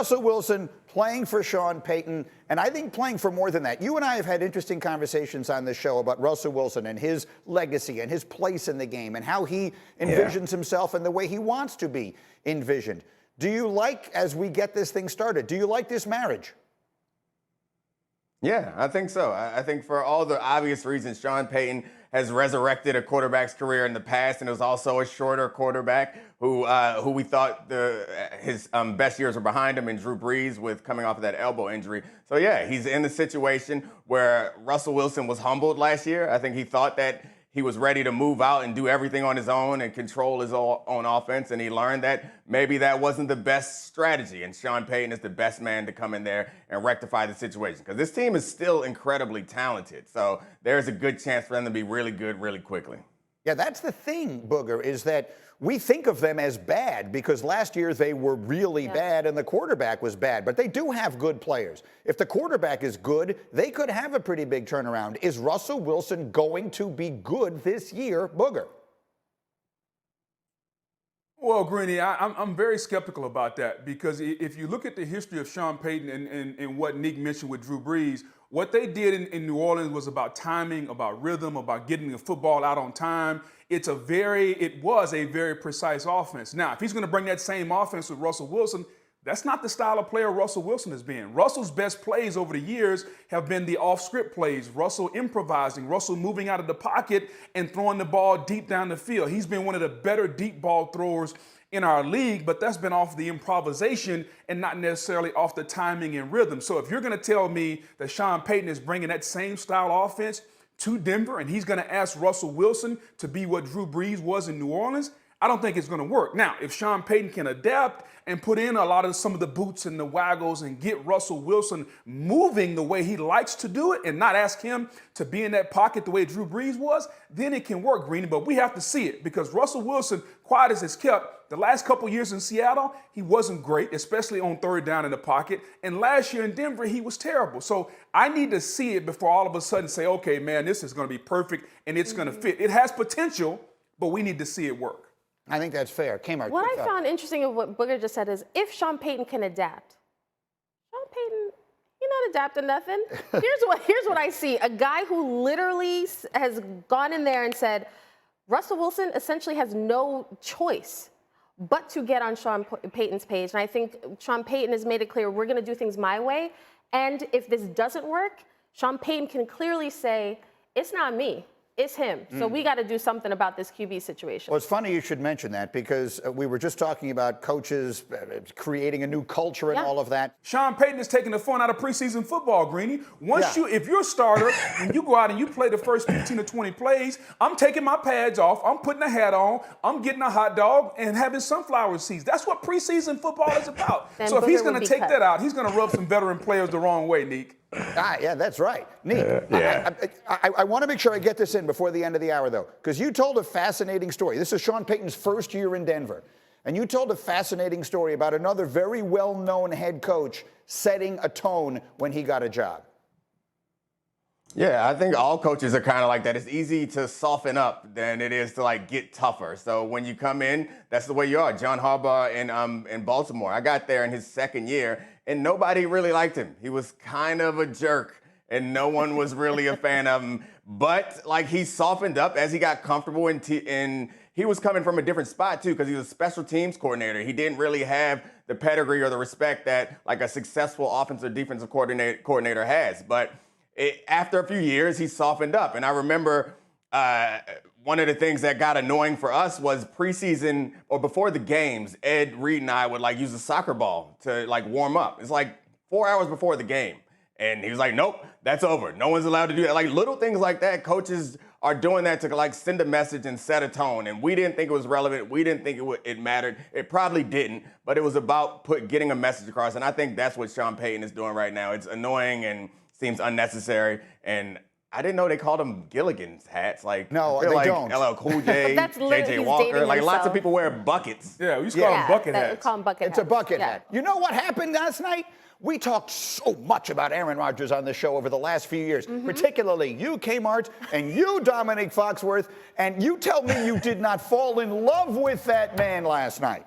Russell Wilson playing for Sean Payton, and I think playing for more than that. You and I have had interesting conversations on this show about Russell Wilson and his legacy and his place in the game and how he envisions himself and the way he wants to be envisioned. Do you like, as we get this thing started, do you like this marriage? Yeah, I think so. I think for all the obvious reasons, Sean Payton has resurrected a quarterback's career in the past, and it was also a shorter quarterback who we thought his best years were behind him in Drew Brees with coming off of that elbow injury. So yeah, he's in the situation where Russell Wilson was humbled last year. I think he thought that he was ready to move out and do everything on his own and control his own offense, and he learned that maybe that wasn't the best strategy, and Sean Payton is the best man to come in there and rectify the situation, because this team is still incredibly talented, so there's a good chance for them to be really good really quickly. Yeah, that's the thing, Booger, is that we think of them as bad because last year they were really bad and the quarterback was bad, but they do have good players. If the quarterback is good, they could have a pretty big turnaround. Is Russell Wilson going to be good this year, Booger? Well, Greeny, I'm very skeptical about that, because if you look at the history of Sean Payton and what Nick mentioned with Drew Brees, what they did in New Orleans was about timing, about rhythm, about getting the football out on time. It was a very precise offense. Now, if he's going to bring that same offense with Russell Wilson, that's not the style of player Russell Wilson has been. Russell's best plays over the years have been the off-script plays, Russell improvising, Russell moving out of the pocket and throwing the ball deep down the field. He's been one of the better deep ball throwers in our league, but that's been off the improvisation and not necessarily off the timing and rhythm. So if you're going to tell me that Sean Payton is bringing that same style offense to Denver and he's going to ask Russell Wilson to be what Drew Brees was in New Orleans, I don't think it's going to work. Now, if Sean Payton can adapt and put in some of the boots and the waggles and get Russell Wilson moving the way he likes to do it and not ask him to be in that pocket the way Drew Brees was, then it can work, Greeny. But we have to see it, because Russell Wilson, quiet as it's kept, the last couple years in Seattle, he wasn't great, especially on third down in the pocket. And last year in Denver, he was terrible. So I need to see it before all of a sudden say, okay, man, this is going to be perfect and it's going to fit. It has potential, but we need to see it work. I think that's fair. Kmart, what I found interesting of what Booger just said is, if Sean Payton can adapt, Sean Payton, he's not adapting nothing. Here's what I see. A guy who literally has gone in there and said, Russell Wilson essentially has no choice but to get on Sean Payton's page. And I think Sean Payton has made it clear, we're going to do things my way. And if this doesn't work, Sean Payton can clearly say, it's not me. It's him. So we got to do something about this QB situation. Well, it's funny you should mention that, because we were just talking about coaches creating a new culture and all of that. Sean Payton is taking the fun out of preseason football, Greeny. If you're a starter and you go out and you play the first 15 to 20 plays, I'm taking my pads off, I'm putting a hat on, I'm getting a hot dog and having sunflower seeds. That's what preseason football is about. So if he's going to take that out, he's going to rub some veteran players the wrong way, Neek. Yeah, that's right. Neat. I want to make sure I get this in before the end of the hour, though, because you told a fascinating story. This is Sean Payton's first year in Denver, and you told a fascinating story about another very well-known head coach setting a tone when he got a job. Yeah, I think all coaches are kind of like that. It's easy to soften up than it is to get tougher. So when you come in, that's the way you are. John Harbaugh in Baltimore. I got there in his second year, and nobody really liked him. He was kind of a jerk, and no one was really a fan of him. But he softened up as he got comfortable, and he was coming from a different spot too, because he was a special teams coordinator. He didn't really have the pedigree or the respect that a successful offensive defensive coordinator has. But after a few years, he softened up. And I remember one of the things that got annoying for us was preseason or before the games, Ed Reed and I would use a soccer ball to warm up. It's 4 hours before the game. And he was like, nope, that's over. No one's allowed to do that. Little things like that, coaches are doing that to send a message and set a tone. And we didn't think it was relevant. We didn't think it mattered. It probably didn't, but it was about getting a message across. And I think that's what Sean Payton is doing right now. It's annoying and seems unnecessary, and I didn't know they called them Gilligan's hats. No, they don't. LL Cool J, J.J. Walker. Lots of people wear buckets. Yeah, we used to call them bucket hats. We call them bucket hats. It's a bucket hat. You know what happened last night? We talked so much about Aaron Rodgers on the show over the last few years, particularly you, Kmart, and you, Dominic Foxworth, and you tell me you did not fall in love with that man last night.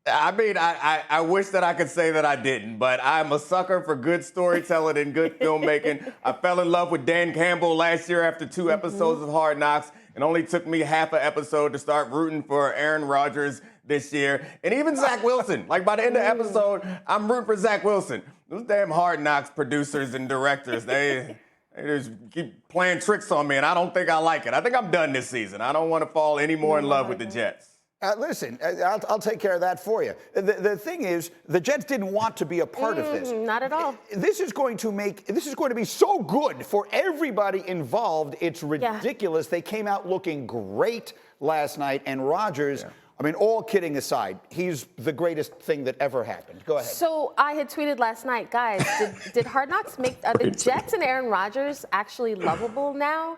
I mean, I wish that I could say that I didn't, but I'm a sucker for good storytelling and good filmmaking. I fell in love with Dan Campbell last year after 2 episodes of Hard Knocks. It only took me half an episode to start rooting for Aaron Rodgers this year. And even Zach Wilson. Like, by the end of the episode, I'm rooting for Zach Wilson. Those damn Hard Knocks producers and directors, they just keep playing tricks on me, and I don't think I like it. I think I'm done this season. I don't want to fall any more in love with the Jets. Listen, I'll take care of that for you. The thing is, the Jets didn't want to be a part of this. Not at all. This is going to be so good for everybody involved. It's ridiculous. They came out looking great last night, and Rodgers, I mean, all kidding aside, he's the greatest thing that ever happened. Go ahead. So I had tweeted last night, guys, did Hard Knocks make the Jets and Aaron Rodgers actually lovable now?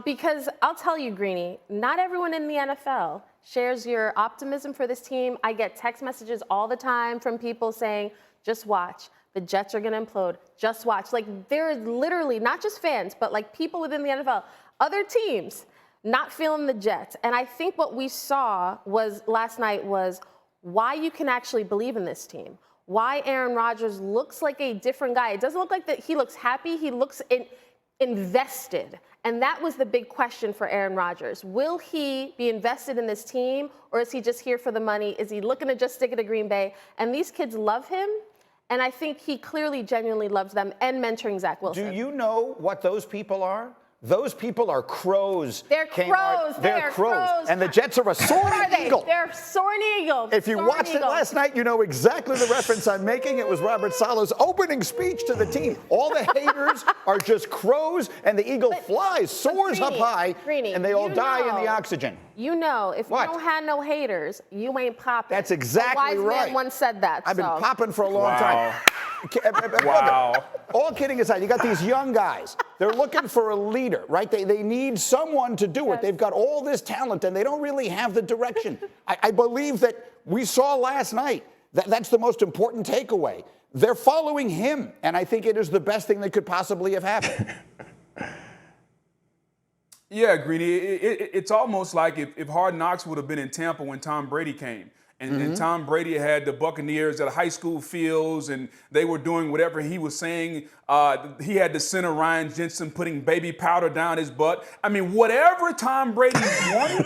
Because I'll tell you, Greeny, not everyone in the NFL shares your optimism for this team. I get text messages all the time from people saying, just watch. The Jets are going to implode. Just watch. Like, there is literally not just fans, but like people within the NFL, other teams not feeling the Jets. And I think what we saw last night was why you can actually believe in this team. Why Aaron Rodgers looks like a different guy. It doesn't look like that he looks happy. He looks invested. And that was the big question for Aaron Rodgers. Will he be invested in this team, or is he just here for the money? Is he looking to just stick it to Green Bay? And these kids love him, and I think he clearly, genuinely loves them and mentoring Zach Wilson. Do you know what those people are? Those people are crows. They're crows. They're crows. And the Jets are a soaring eagle. They're soaring eagle. If you watched it last night, you know exactly the reference I'm making. It was Robert Saleh's opening speech to the team. All the haters are just crows, and the eagle flies, soars up high, and they all die in the oxygen. You know, if you don't have no haters, you ain't popping. That's exactly right. A wise man once said that. I've been popping for a long time. Wow. All kidding aside, you got these young guys. They're looking for a leader, right? They need someone to do it. They've got all this talent, and they don't really have the direction. I believe that we saw last night. That's the most important takeaway. They're following him, and I think it is the best thing that could possibly have happened. Yeah, Greeny, it's almost like if Hard Knocks would have been in Tampa when Tom Brady came. And Tom Brady had the Buccaneers at high school fields, and they were doing whatever he was saying. He had the center, Ryan Jensen, putting baby powder down his butt. I mean, whatever Tom Brady wanted,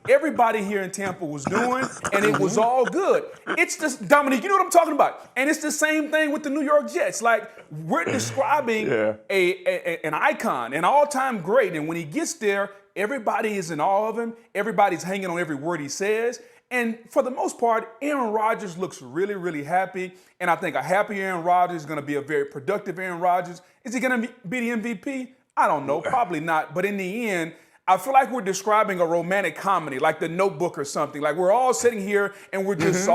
everybody here in Tampa was doing, and it was all good. It's just, Dominique, you know what I'm talking about. And it's the same thing with the New York Jets. Like, we're describing an icon, an all-time great, and when he gets there, everybody is in awe of him. Everybody's hanging on every word he says. And for the most part, Aaron Rodgers looks really, really happy. And I think a happy Aaron Rodgers is going to be a very productive Aaron Rodgers. Is he going to be the MVP? I don't know. Probably not. But in the end, I feel like we're describing a romantic comedy, like The Notebook or something. Like, we're all sitting here and we're just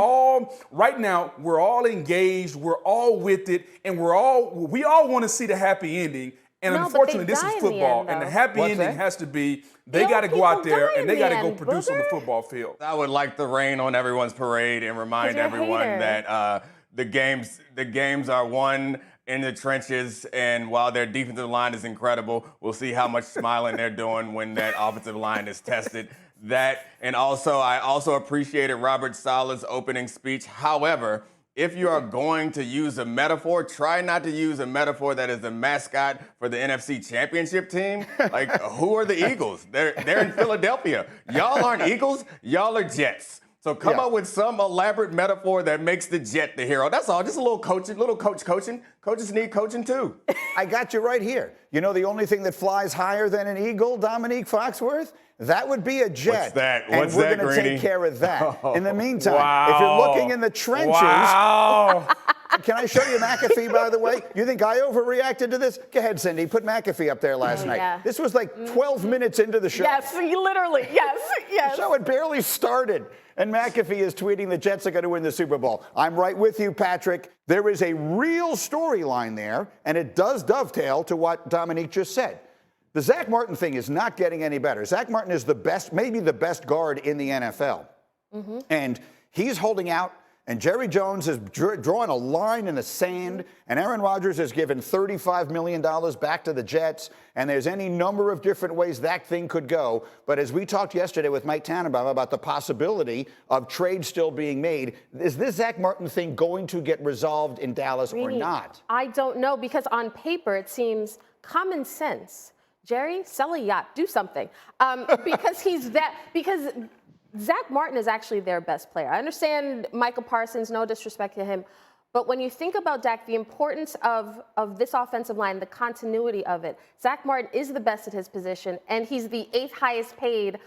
right now, we're all engaged. We're all with it. And we all want to see the happy ending. And unfortunately, this is football, and the happy ending has to be they got to go out there and they got to go produce on the football field. I would like the rain on everyone's parade and remind everyone that the games are won in the trenches, and while their defensive line is incredible, we'll see how much smiling they're doing when that offensive line is tested. I also appreciated Robert Saleh's opening speech. However, if you are going to use a metaphor, try not to use a metaphor that is the mascot for the NFC Championship team. Like, who are the Eagles? They're in Philadelphia. Y'all aren't Eagles. Y'all are Jets. So come up with some elaborate metaphor that makes the Jet the hero. That's all. Just a little coaching, coaching. Coaches need coaching too. I got you right here. You know the only thing that flies higher than an eagle, Dominique Foxworth? That would be a Jet. What's that? And we're going to take care of that. In the meantime, if you're looking in the trenches, can I show you McAfee, by the way? You think I overreacted to this? Go ahead, Cindy. Put McAfee up there last night. Yeah. This was like 12 minutes into the show. Yes, literally. Yes. The show had barely started. And McAfee is tweeting the Jets are going to win the Super Bowl. I'm right with you, Patrick. There is a real storyline there, and it does dovetail to what Dominique just said. The Zack Martin thing is not getting any better. Zack Martin is the best, maybe the best guard in the NFL. And he's holding out. And Jerry Jones is drawing a line in the sand, and Aaron Rodgers has given $35 million back to the Jets, and there's any number of different ways that thing could go. But as we talked yesterday with Mike Tannenbaum about the possibility of trades still being made, is this Zack Martin thing going to get resolved in Dallas or not? I don't know, because on paper it seems common sense. Jerry, sell a yacht, do something. Because Zack Martin is actually their best player. I understand Micah Parsons, no disrespect to him, but when you think about Dak, the importance of this offensive line, the continuity of it, Zack Martin is the best at his position, and he's the 8th highest paid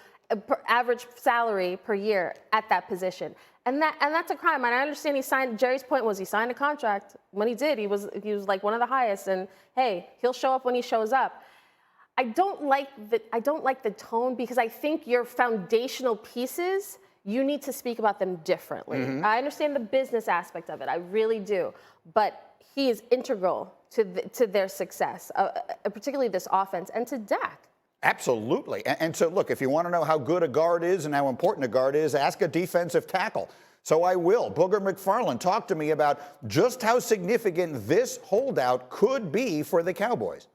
average salary per year at that position. And that's a crime. And I understand he signed, Jerry's point was he signed a contract. When he did, he was like one of the highest, and hey, he'll show up when he shows up. I don't like the tone, because I think your foundational pieces, you need to speak about them differently. I understand the business aspect of it, I really do, but he is integral to their success, particularly this offense, and to Dak. Absolutely. And so, look, if you want to know how good a guard is and how important a guard is, ask a defensive tackle. So I will. Booger McFarland, talk to me about just how significant this holdout could be for the Cowboys.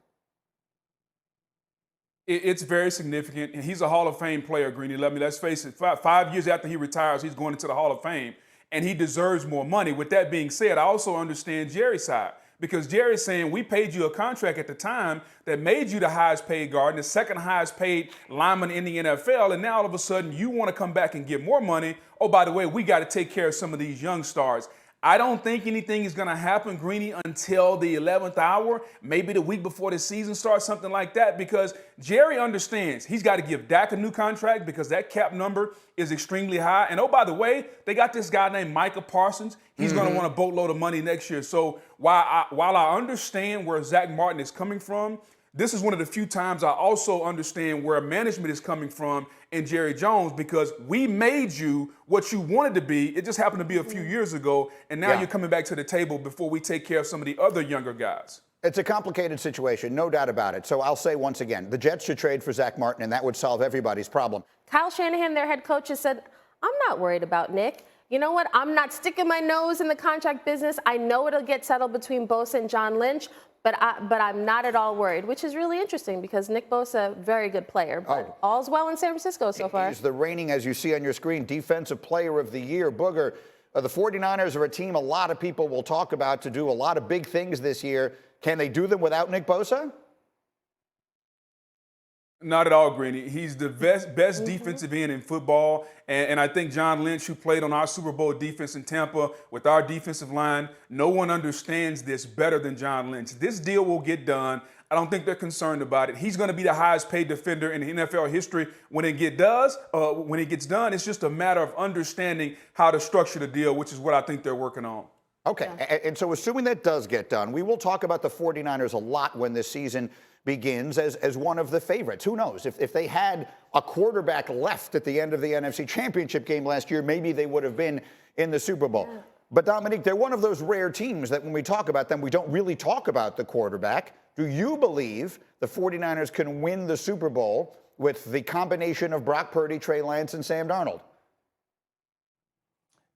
It's very significant, and he's a Hall of Fame player, Greeny. Let's face it, 5 years after he retires, he's going into the Hall of Fame, and he deserves more money. With that being said, I also understand Jerry's side, because Jerry's saying, we paid you a contract at the time that made you the highest paid guard and the second highest paid lineman in the NFL, and now all of a sudden you want to come back and get more money. Oh, by the way, we got to take care of some of these young stars. I don't think anything is going to happen, Greeny, until the 11th hour, maybe the week before the season starts, something like that, because Jerry understands he's got to give Dak a new contract because that cap number is extremely high. And oh, by the way, they got this guy named Micah Parsons. He's going to want a boatload of money next year. So while I understand where Zack Martin is coming from, this is one of the few times I also understand where management is coming from in Jerry Jones, because we made you what you wanted to be. It just happened to be a few years ago, and now you're coming back to the table before we take care of some of the other younger guys. It's a complicated situation, no doubt about it. So I'll say once again, the Jets should trade for Zack Martin, and that would solve everybody's problem. Kyle Shanahan, their head coach, has said, I'm not worried about Nick. You know what? I'm not sticking my nose in the contract business. I know it'll get settled between Bosa and John Lynch, but I'm not at all worried, which is really interesting because Nick Bosa, very good player. But all's well in San Francisco so far. He's the reigning, as you see on your screen, Defensive Player of the Year. Booger, the 49ers are a team a lot of people will talk about to do a lot of big things this year. Can they do them without Nick Bosa? Not at all, Greeny. He's the best defensive end in football. And I think John Lynch, who played on our Super Bowl defense in Tampa with our defensive line, no one understands this better than John Lynch. This deal will get done. I don't think they're concerned about it. He's going to be the highest paid defender in NFL history when it gets done. It's just a matter of understanding how to structure the deal, which is what I think they're working on. Okay, and so assuming that does get done, we will talk about the 49ers a lot when this season begins as one of the favorites. Who knows? If they had a quarterback left at the end of the NFC Championship game last year, maybe they would have been in the Super Bowl. Yeah. But Dominique, they're one of those rare teams that when we talk about them, we don't really talk about the quarterback. Do you believe the 49ers can win the Super Bowl with the combination of Brock Purdy, Trey Lance, and Sam Darnold?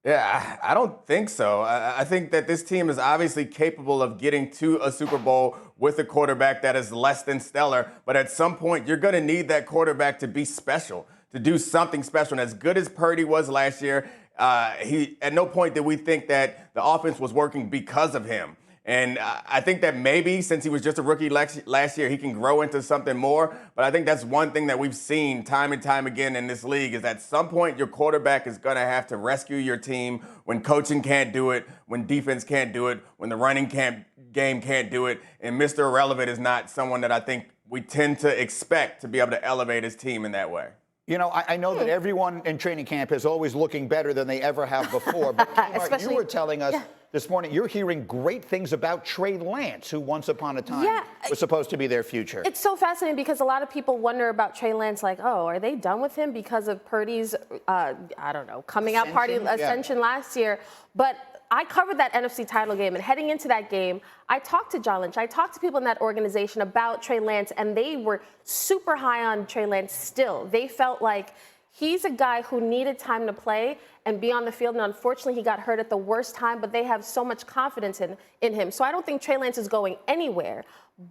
Yeah, I don't think so. I think that this team is obviously capable of getting to a Super Bowl with a quarterback that is less than stellar. But at some point, you're going to need that quarterback to be special, to do something special. And as good as Purdy was last year, at no point did we think that the offense was working because of him. And I think that maybe since he was just a rookie last year, he can grow into something more. But I think that's one thing that we've seen time and time again in this league is that at some point your quarterback is going to have to rescue your team when coaching can't do it, when defense can't do it, when the running game can't do it. And Mr. Irrelevant is not someone that I think we tend to expect to be able to elevate his team in that way. You know, I know that everyone in training camp is always looking better than they ever have before. But Mark, you were telling us this morning you're hearing great things about Trey Lance, who once upon a time was supposed to be their future. It's so fascinating because a lot of people wonder about Trey Lance, like, oh, are they done with him because of Purdy's, I don't know, coming out party ascension last year? But I covered that NFC title game, and heading into that game, I talked to John Lynch. I talked to people in that organization about Trey Lance, and they were super high on Trey Lance still. They felt like He's a guy who needed time to play and be on the field, and unfortunately he got hurt at the worst time, but they have so much confidence in him. So I don't think Trey Lance is going anywhere,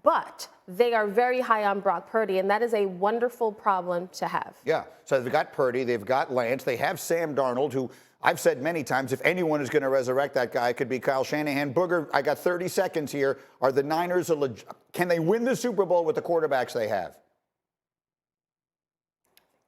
but they are very high on Brock Purdy, and that is a wonderful problem to have. Yeah, so they've got Purdy, they've got Lance, they have Sam Darnold, who I've said many times, if anyone is going to resurrect that guy, it could be Kyle Shanahan. Booger, I got 30 seconds here. Are the Niners, can they win the Super Bowl with the quarterbacks they have?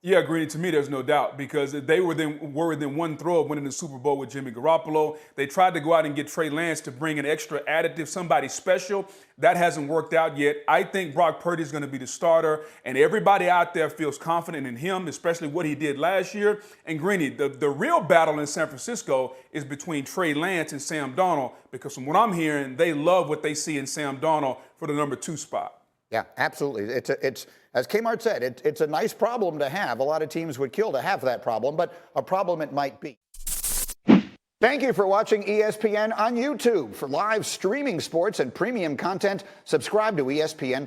Yeah, Greeny, to me, there's no doubt because they were within one throw of winning the Super Bowl with Jimmy Garoppolo. They tried to go out and get Trey Lance to bring an extra additive, somebody special. That hasn't worked out yet. I think Brock Purdy is going to be the starter, and everybody out there feels confident in him, especially what he did last year. And Greeny, the real battle in San Francisco is between Trey Lance and Sam Darnold because from what I'm hearing, they love what they see in Sam Darnold for the number 2 spot. Yeah, absolutely. It's as Kmart said, it's a nice problem to have. A lot of teams would kill to have that problem, but a problem it might be. Thank you for watching ESPN on YouTube. For live streaming sports and premium content, subscribe to ESPN+.